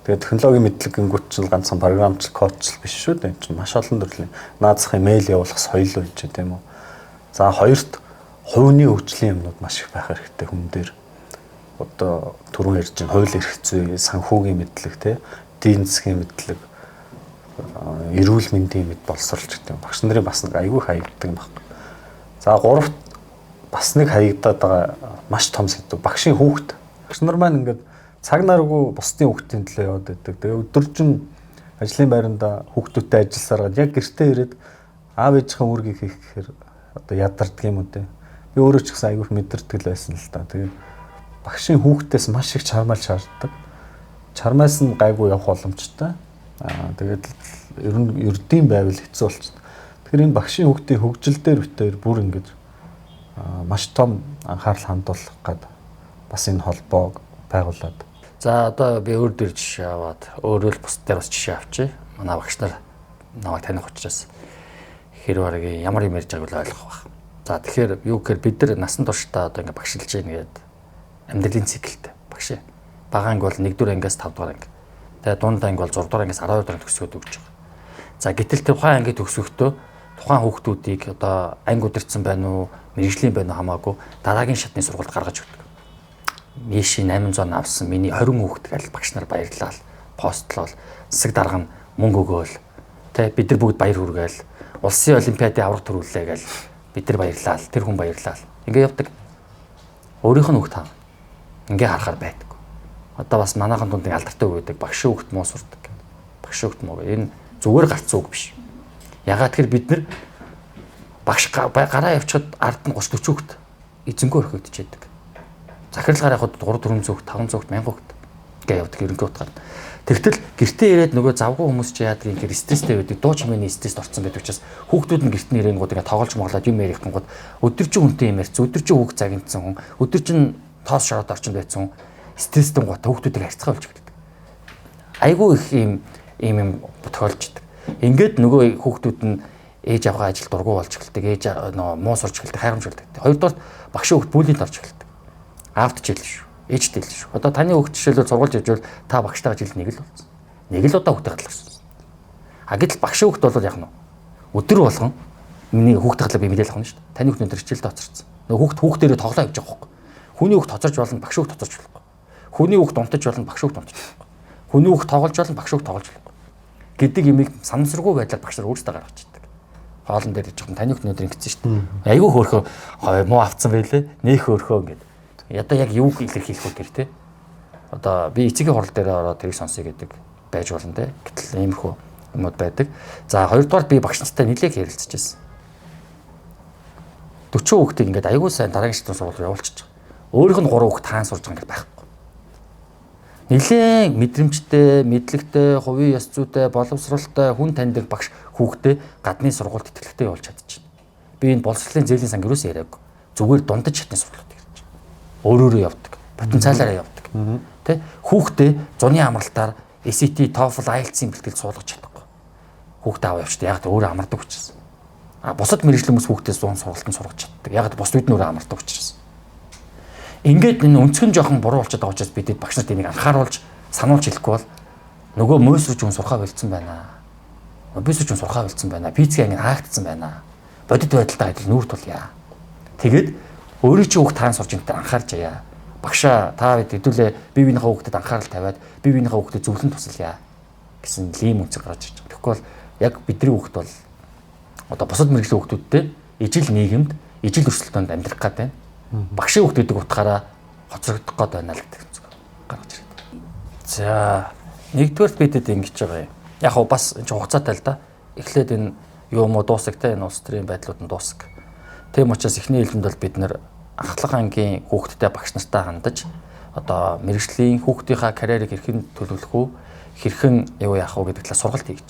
Тэгээд технологийн мэдлэгингүүд чинь ганцхан програмчлал, кодчлал биш шүү дээ. Энэ чинь маш олон төрлийн наазах имэйл явуулах соёл байж байгаа тийм үү. За хоёрт хувийн хөгжлийн юмнууд маш их байх хэрэгтэй хүн дээр. Одоо түрүүн ярьж байгаа хууль эрх зүй, санхүүгийн мэдлэг, эдийн засгийн мэдлэг, эрүүл мэндийн мэд боловсролч гэдэг. Багш нарын бас нэг айгүй хаягддаг юм байна. За гуравт бас нэг хаягдаад байгаа маш том сэдв. Багшийн хүүхэд. Багш нар маань ингээд цаг наргүй бусдын хүүхдийн төлөө яваад байдаг. Тэгээ өдөржин ажлын байранда хүүхдүүдтэй ажилласараад яг гэртээ ирээд аав ээжийнхээ үүргийг хийх гэхээр одоо ядардаг юм уу те. Би өөрөө ч гэсэн айгүй мэдэрдэг л байсан л та. Тэгээд багшийн хүүхдээс маш их чармаал шаарддаг. Чармаас нь гайгүй явах боломжтой. Тэгээд ер нь ердийн байвал хэцүү болчихно. Тэгэхээр энэ багшийн хүүхдийн хөгжил дээр битээр бүр ингэж маш том анхаарал хандуулах гээд бас энэ холбоог байгуулад. За одоо би өөр дөр жишээ аваад өөрөө л бус дээр бас жишээ авчи. Манай багш нар намайг таних учраас хэр баргийн ямар юм ярьж байгааг л ойлгох байх. За тэгэхээр юу гэхээр бид нар насан туршдаа одоо ингэ багшилж гин гэдэг амьдралын циклтэй багш. Бага анги бол 1-р ангиас 5-р анги. Тэгээ дунд анги бол 6-р ангиас 12-р анги төгсгөөд өгч байгаа. За гэтэл тухайн анги төгсөхдөө тухайн хүүхдүүдийг одоо анги удирдсан байна уу, мэрэгжлийн байна уу хамаагүй дараагийн шатны сургалт гаргаж өгдөг. Миши 800 авсан миний 20 хүүхэд гал багш нар баярлал, постлол, засаг дарга нь мөнгө өгөөл. Тэ бид нар бүгд баяр хүргээл, улсын олимпиадын авраг төрүүлээ гал бид нар баярлал, тэр хүн баярлал. Ингээ явдаг. Өөрийнх нь хүүхд таа. Ингээ харахаар байдаг. Одоо бас манайхан дунд нэг алдартай үг байдаг. Багш хүүхд муу сурдаг. Багш хүүхд муу. Энэ зүгээр гарцсан үг биш. Ягаад тэгэхээр бид нар багш гараа явчихад ард нь 30 40 хүүхд эзэнгөө өрхөгдөж яадаг. Захирал гараад 3 400 хүүхд 500 хүүхд 1000 хүүхд гээ явдаг ерөнхий утгаар. Тэгтэл гэртээ ирээд нөгөө завгүй хүмүүс ч яадаг юм хэрэг стресстэй байдаг. Дуу чимээний стресст орсон байдаг учраас хүүхдүүд нь гэрт нэрэнгууд ингээ тоглож моглоод юм ярих гингууд өдөржин хүнтэй юм ярьц. Өдөржин хүүхд загинцсан хүн. Өдөржин тоос шороод орчинд байсан хүн стресстэй гот хүүхдүүдийг харьцгаа болж эхэлдэг. Айгүй их ийм тохиолж идэг. Ингээд нөгөө хүүхдүүд нь ээж авгаа ажил дургу болж эхэлдэг. Ээж нөгөө муу сурч эхэлдэг, хайхамжуулдаг. Хоёрдугаар багш хүүхд бүлэнд орж эхэлдэг. Аавд ч хэлсэн шүү. Ээжтэй хэлсэн шүү. Одоо таны хүүхд жишээлбэл сургууль явжвал та багштайгаа жил нэг л болсон. Нэг л удаа хүүхдээ хадлагдсан. А гэтэл багш хүүхд бол яг нь өдөр болгон миний хүүхдээ хадлаа би мэдээлэл авах нь шүү. Таны хүүхд өндөр хичээлд оцорсон. Нөгөө хүүхдээрээ тоглоо явж байгаа байхгүй. Хүний хүүхд тоцорч болно, багш хүүхд тоцорч болохгүй. Хүний хүүхд унтаж болно, багш хүүхд унтаж болохгүй. Хүний хүүхд тоглож болно, багш хүүхд тоглож болохгүй. Гэдэг имийг санамсаргүй байдлаар багш нар өөрсдөө гаргаж ирдэг. хоолн дээр жоохон таних өнөдөр ингэсэн шүү дээ. Айгүй хөөрхөө муу авцсан байлээ. Нээх хөөрхөө ингээд. Ядаа яг юуг илэрхийлэх вэ гэр те. Одоо би эцгийн хурал дээр ороод тэрийг сонсъё гэдэг байж болно те. Гэтэл иймэрхүү юмуд байдаг. За хоёрдугаар би багш нартай нэлээд ярилцж байсан. 40 хүүхдийг ингээд айгүй сайн дараагийн шатны сургууль явуулчих. Өөрийнх нь 3 хүүхд таан сурж байгаа ингээд байхгүй. Нилээн мэдрэмжтэй, мэдлэгтэй, хувийн ёс зүйтэй, боловсролтой, хүн таньдаг багш хүүхдээ гадны сургуульд тэтгэлэгтэй явуулж чадчихна. Би энэ боловсролын зээлийн сан юусоо яриаг. Зүгээр дундаж шатны сургуульд ирж. Өөрөөрөө явдаг. Потенциалаараа явдаг. Тэ? Хүүхдээ зуны амралтаар SAT, TOEFL, IELTS-ийн бэлтгэл суулгаж чадахгүй. Хүүхдээ аваа явчихдаг. Яг өөрөө амардаг учраас. Бусад мэргэжлийн хүмүүс хүүхдээс 100 сургалтанд сургаж чаддаг. Яг бус үед нь өөрөө амардаг учраас. Ингээд энэ өнцгөн жоохон буруу болчиход байгаа учраас бидэд багш нарт энийг анхааруулж сануулж хэлэхгүй бол нөгөө мөөсрөж хүн сурхаа болцсон байна. Мобисрөж хүн сурхаа болцсон байна. Пиццгийн анги хаагдсан байна. Бодит байдалтай адил нүүр тулъя. Тэгээд өөрийн чинь хүүхд таан сурж ингээр анхаарч аяа. Багшаа та бид хэдүүлээ бие биенийхээ хүүхдэд анхаарал тавиад бие биенийхээ хүүхдэд зөвлөн тусалъя гэсэн лим үнцэг гарч ирж байгаа. Тэгэхгүй бол яг бидний хүүхд бол одоо бусад мэргэжлийн хүүхдүүдтэй ижил нийгэмд ижил өрсөлдөөнд амьдрах гэдэг байна. Багшийн хүүхдүүдийг утгаараа хоцрогдох гээд байна л гэдэг үнцэг гаргаж ирээд. За нэгдүгээрт бидэд ингэж байгаа юм. Яг хөө бас энэ хугацаатай л да. Эхлээд энэ юу мó дуусах те энэ улс төрийн байдлууд нь дуусах. Тийм учраас эхний хэлбэнд бол бид нэр ахлах ангийн хүүхдтэй багш нартай хандаж одоо мэргэжлийн хүүхдийнхаа карьерийг хэрхэн төлөвлөх үү, хэрхэн юу яах вэ гэдэг талаар сургалт хийж.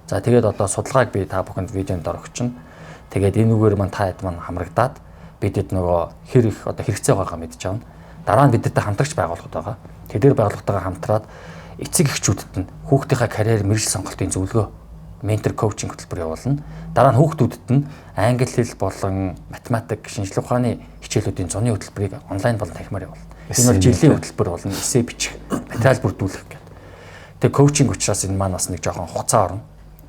За тэгээд одоо судалгааг би та бүхэнд видеонд орогчно. Тэгээд энэ үгээр маань та хэд маань хамрагдаад бидэд нөгөө хэр их одоо хэрэгцээ байгаагаа мэдж авна. Дараа нь бидэртэй хамтрагч байгууллагууд байгаа. Тэдгээр байгууллагатайгаа хамтраад эцэг эхчүүдэд нь хүүхдийнхаа карьер мэргэжил сонголтын зөвлөгөө, ментор коучинг хөтөлбөр явуулна. Дараа нь хүүхдүүдэд нь англи хэл болон математик, шинжилгээ ухааны хичээлүүдийн зуны хөтөлбөрийг онлайн болон танхимаар явуулна. Энэ бол жилийн хөтөлбөр болно. Эссе бичих, материал бүрдүүлэх гэдэг. Тэгээ коучинг учраас энэ маань бас нэг жоохон хугацаа орно.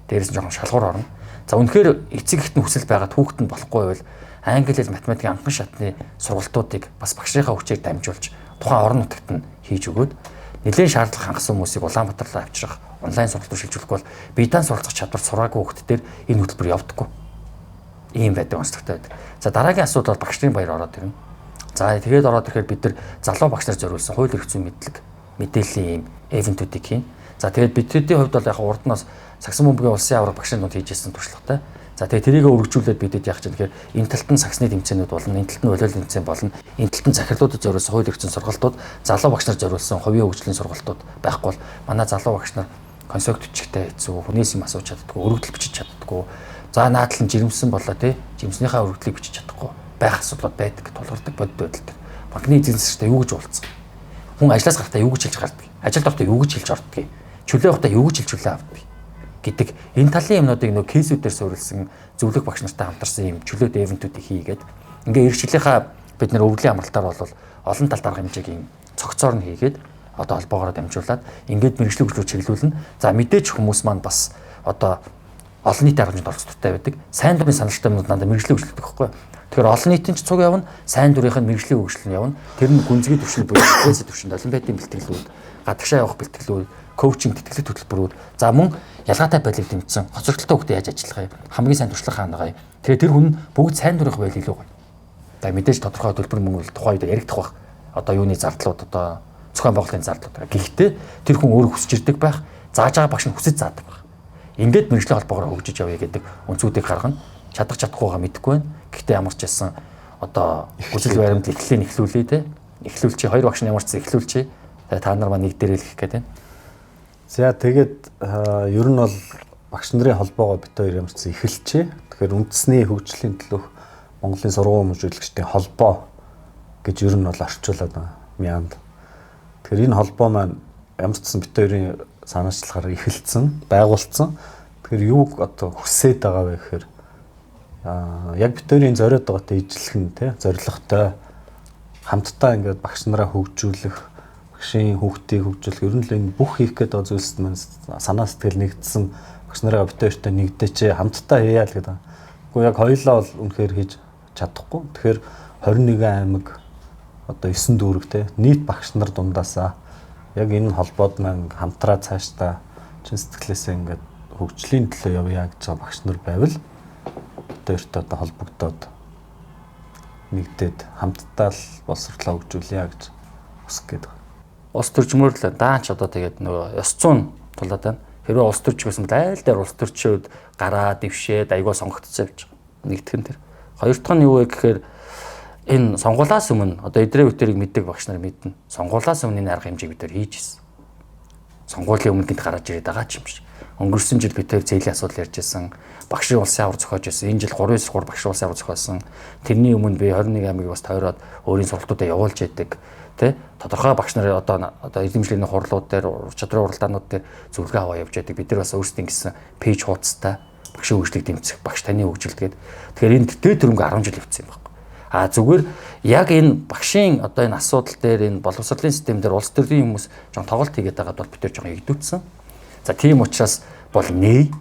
Дээрээс нь жоохон шалгуур орно. За үнэхээр эцэг эхт нь хүсэл байгаад хүүхэд нь болохгүй байвал англи хэл, математикийн анхан шатны сургалтуудыг бас багшийнхаа хүчээр дамжуулж тухайн орон нутагт нь хийж өгөөд нэлээд шаардлага хангасан хүмүүсийг Улаанбаатар руу авчрах онлайн сургалтууд шилжүүлэх бол биедан суралцах чадвар сураагүй хүүхдүүдээр энэ хөтөлбөр явдаггүй. Ийм байдаг онцлогтой байдаг. За дараагийн асуудал бол багш нарын баяр ороод ирнэ. За тэгээд ороод ирэхээр бид нар залуу багш нар зориулсан хууль эрх зүйн мэдлэг, мэдээллийн ийм эвентүүдийг хийн. За тэгээд бидний хувьд бол яг урд нь бас Сагсан бөмбөгийн улсын авраг багшийн дунд хийжсэн туршлагатай. За тэгээ тэрийг өргөжүүлээд бидэд яах чинь тэгэхээр энэ талд нь сагсны тэмцээнүүд болно, энэ талд нь волейбол тэмцээн болно, энэ талд нь захирлуудад зориулсан хууль эрх зүйн сургалтууд, залуу багш нар зориулсан хувийн хөгжлийн сургалтууд байхгүй бол манай залуу багш нар консоль төчгтэй хэцүү, хүнээс юм асууж чаддаггүй, өргөдөл бичиж чаддаггүй. За наадл нь жирэмсэн болоо тий, жирэмснийхээ өргөдлийг бичиж чадахгүй байх асуудлууд байдаг, тулгардаг бодит байдалтай. Банкны эзэн засагчтай юу гэж уулзсан? Хүн ажлаас гарахдаа юу гэж хэлж гардаг? Ажилд орохдоо юу гэж хэлж ордог? Чөлөө явахдаа юу гэж хэлж чөлөө авдаг? Гэдэг энэ талын юмнуудыг нөө кейсүүдээр суурилсан зөвлөх багш нартай хамтарсан юм чөлөөт эвентүүдийг хийгээд ингээ иргэжлийнхаа бид нэр өвлийн амралтаар бол олон талд арга хэмжээгийн цогцоор нь хийгээд одоо холбоогоор дамжуулаад ингээд мэргэжлийн хөгжлөөр чиглүүлнэ. За мэдээж хүмүүс маань бас одоо олон нийтийн арга хэмжээнд оролцоотой байдаг. Сайн дурын саналтай юмнууд надад мэргэжлийн хөгжлөлт гэхгүй. Тэгэхээр олон нийтийн ч цуг явна, сайн дурынх нь мэргэжлийн хөгжлөл нь явна. Тэр нь гүнзгий төвшин буюу стресс төвшөнд олимпиадын бэлтгэлүүд, гадагшаа явах бэлтгэлүүд, коучинг тэтгэлэг хөтөлбөрүүд, за мөн ялгаатай байдлыг дэмжсэн хоцрогдолтой хүүхдэд яаж ажиллах юм, хамгийн сайн туршлага хаанагаа. Тэгээ тэр хүн бүгд сайн дурынх байл илүү гоё. За мэдээж тодорхой төлбөр мөнгө тухайд яригдах бах. Одоо юуны зардлууд одоо зохион байгуулалтын зардлууд. Гэхдээ тэр хүн өөрөө хүсэж ирдэг байх, зааж байгаа багш нь хүсэж заадаг байх. Ингээд мэргэжлийн холбоогоор хөгжиж явъя гэдэг үнцүүдийг гаргана. Чадах чадахгүйгаа мэдэхгүй байна. Гэхдээ ямар ч байсан одоо хүсэл баримт эхлэлийн эхлүүлээ те. Эхлүүлчихье. Хоёр багш нь ямар ч зүйл эхлүүлчихье. Тэгээ та нар маань нэг дээр л гэх гээд байна. За тэгээд ер нь бол багш нарын холбоогоо бит хоёр ямар ч эхэлчихэ. Тэгэхээр үндэсний хөгжлийн төлөөх Монголын сургууль мужиглэгчдийн холбоо гэж ер нь бол орчуулад байгаа мянд. Тэгэхээр энэ холбоо маань ямар ч бит хоёрын санаачлагаар эхэлсэн, байгуулсан. Тэгэхээр юу одоо хүсээд байгаа вэ гэхээр яг бит хоёрын зориод байгаатай ижилхэн тий зорилготой хамтдаа ингээд багш нараа хөгжүүлэх, багшийн хүүхдийг хөгжүүлэх, ер нь л энэ бүх хийх гээд байгаа зүйлс маань санаа сэтгэл нэгдсэн багш нараа бит хоёртой нэгдэж хамтдаа хийя л гэдэг. Гэхдээ яг хоёулаа бол үнэхээр хийж чадахгүй. Тэгэхээр 21 аймаг одоо 9 дүүрэг тий нийт багш нар дундаасаа яг энэ холбоод маань хамтраа цаашдаа чин сэтгэлээсээ ингээд хөгжлийн төлөө явъя гэж байгаа багш нар байвал хамттай өртөө одоо холбогдоод нэгдээд хамтдаа л боловсруулалтаа хөгжүүлье гэж хүсэх гээд байна. Улс төрчмөр л даанч одоо тэгээд нөгөө ёс зүйн тулаад байна. Хэрвээ улс төрч гэсэн бол айл дээр улс төрчөөд гараа дэвшээд аягуул сонгогдсон явж байгаа. Нэгтгэн тэр. Хоёр дахь нь юу вэ гэхээр энэ сонгуулиас өмнө одоо эдрээ бүтэрийг мэддэг багш нар мэднэ. Сонгуулиас өмнө энэ арга хэмжээг бид нар хийж ирсэн. Сонгуулийн өмнө гинт гараад ирээд байгаа ч юм шиг. Өнгөрсөн жил бид тэр зээлийн асуудал ярьж ирсэн. Багшийн улсын авар зохиож ирсэн. Энэ жил 3-9 багшийн улсын авар зохиосон. Тэрний өмнө би 21 аймгийг бас тойроод өөрийн сургалтуудаа явуулж яадаг. Тэ тодорхой багш нар одоо эзэмшлийн хурлууд дээр ур чадрын уралдаанууд дээр зөвлөгөө аваа явж яадаг. Бид нар бас өөрсдийн гэсэн пэйж хуудастай багшийн хөгжлийг дэмжих, багш таны хөгжилгээд. Тэгэхээр энэ дээд төрөнгө 10 жил хэвцсэн юм байна. А зүгээр яг энэ багшийн одоо энэ асуудал дээр энэ боловсролын систем дээр улс төрийн хүмүүс жоон тоглолт хийгээд байгаад бол бид тэр жоон игдүүцсэн. За тийм учраас бол нээ.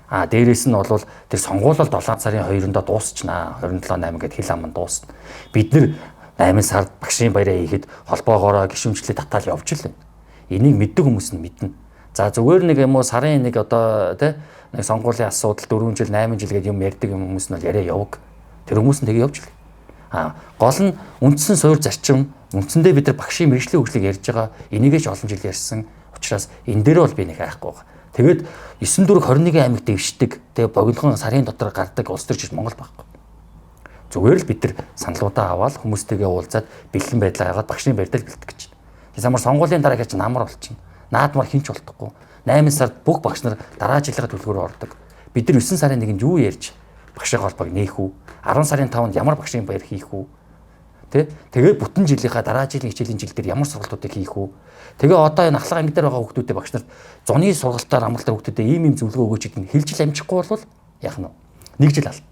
А дээрэс нь бол тэр сонгуулиуд 7 сарын 2-нд дуусчихнаа. 27-8 гэд хил аман дуусна. Бид нэр 8 сард багшийн баяраа хийхэд холбоогоороо гишүүнчлээ татаал явж л байна. Энийг мэддэг хүмүүс нь мэднэ. За зүгээр нэг юм уу сарын нэг одоо тий нэг сонгуулийн асуудал 4 жил 8 жил гэдэг юм ярьдаг хүмүүс нь бол яриа яваг. Тэр хүмүүс нь тэгээ явж л. Гол нь үндсэн суур зарчим үндсэндээ бид нар багшийн мэргэжлийн хөгжлийг ярьж байгаа энийгээ ч олон жил ярьсан учраас энэ дээр бол би нэг хайхгүй байгаа. Тэгээд 9/4/21 аймагт дэвшдэг тэгээ богинохон сарын дотор гардаг улс төрч Монгол байхгүй. Зүгээр л бид нар саналуудаа аваад хүмүүстэйгээ уулзаад бэлэн байдлаа хагаад багшийн байртал бэлтгэж чинь. Тэгээс амар сонгуулийн дараа гэж намар болчихно. Наадмар хинч болдохгүй. 8 сард бүх багш нар дараа жилийн төлөвлөгөөр ордог. Бид нар 9 сарын 1-нд юу ярьж багшийн холбоог нээх үү? 10 сарын 5-нд ямар багшийн баяр хийх үү? Тэгээ бүтэн жилийнхаа дараа жилийн хичээлийн жил дээр ямар сургалтуудыг хийх үү? Тэгээ одоо энэ ахлах анги дээр байгаа хүүхдүүдээ багш нарт зуны сургалтаар амралтаар хүүхдүүдэд ийм зөвлөгөө өгөөч гэдэг нь хэлж амжихгүй бол яах нь вэ? Нэг жил алдна.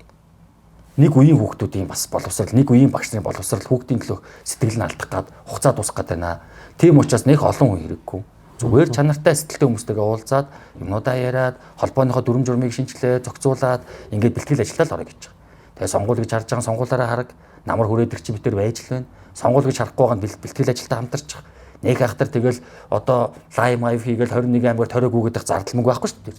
Нэг үеийн хүүхдүүдийн бас боловсрал, нэг үеийн багш нарын боловсрал хүүхдийн төлөө сэтгэл нь алдах гад хугацаа дуусах гээд байна. Тийм учраас нэг олон хүн хэрэггүй. Зүгээр чанартай сэтгэлтэй хүмүүстэйгээ уулзаад юмнуудаа яриад холбооныхоо дүрм журмыг шинжилээ, зохицуулаад ингээд бэлтгэл ажиллаад орё гэж байгаа. Тэгээ сонгуул гэж харж байгаа сонгуулаараа хараг намар хүрээдэг чи битэр байж л байна. Сонгуул гэж харахгүй байгаа нь бэлтгэл ажилдаа хамтарч байгаа. Нэг ахтар тэгэл одоо лайв майв хийгээл 21 аймгаар торойгүйгээд зардал мөнгө байхгүй шүү дээ.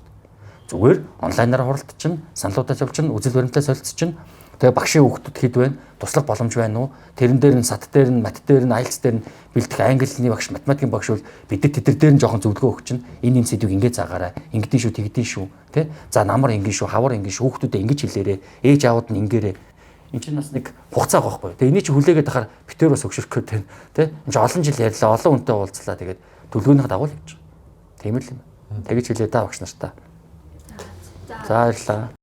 Зүгээр онлайнаар хуралд чинь, саналуудаа явуулж чинь, үзэл баримтлаа солилцож чинь. Тэгээ багшийн хүүхдүүд хэд байна? Туслах боломж байна уу? Тэрэн дээр нь сат дээр нь, мат дээр нь, IELTS дээр нь бэлтгэх англи хэлний багш, математикийн багш бол бид тэд дээр нь жоохон зөвлөгөө өгч чинь. Энэ сэдвийг ингэж заагаарай. Ингэдэж шүү, тэгдэж шүү, тэ? За намар ингэ шүү, хавар ингэ шүү. Хүүхдүүдэд ингэж хэлээрээ, ээж аауд нь ингээрээ. Энд чинь бас нэг хугацаа байхгүй. Тэгээ энийг чи хүлээгээд ахаар битээр бас өгшөрөх гээд байна. Тэ? Энд чинь олон жил ярьлаа, олон хүнтэй уулзлаа. Тэгээд төлөвлөгөөнийхөө дагуу л явж байгаа. Тийм л юм. Тэгэж хэлээ даа багш нартаа. За баярлалаа.